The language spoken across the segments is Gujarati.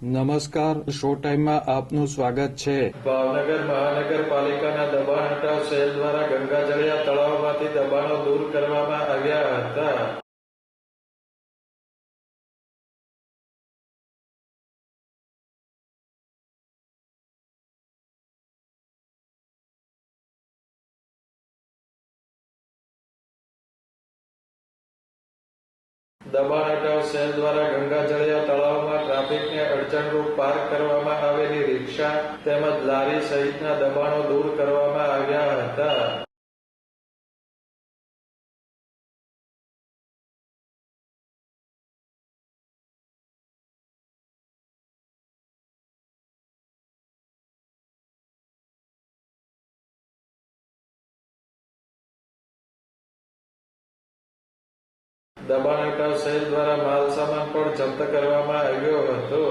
નમસ્કાર, શો ટાઈમમાં આપનું સ્વાગત છે. ભાવનગર મહાનગરપાલિકાના દબાણ હટાવ સેલ દ્વારા ગંગાજળિયા તળાવમાંથી દબાણો દૂર કરવામાં આવ્યા હતા. દબાણ હટાવ સેલ દ્વારા ગંગાજળિયા તળાવમાં ટ્રાફિકને અડચણરૂપ પાર્ક કરવામાં આવેલી રિક્ષા તેમજ લારી સહિતના દબાણો દૂર કરવામાં આવ્યા હતા. દબાણ હટાવ સેલ દ્વારા માલસામાન પણ જપ્ત કરવામાં આવ્યો હતો.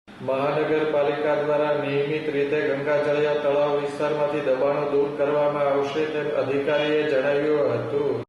મહાનગરપાલિકા દ્વારા નિયમિત રીતે ગંગાજળિયા તળાવ વિસ્તારમાંથી દબાણો દૂર કરવામાં આવશે તેમ અધિકારીએ જણાવ્યું હતું.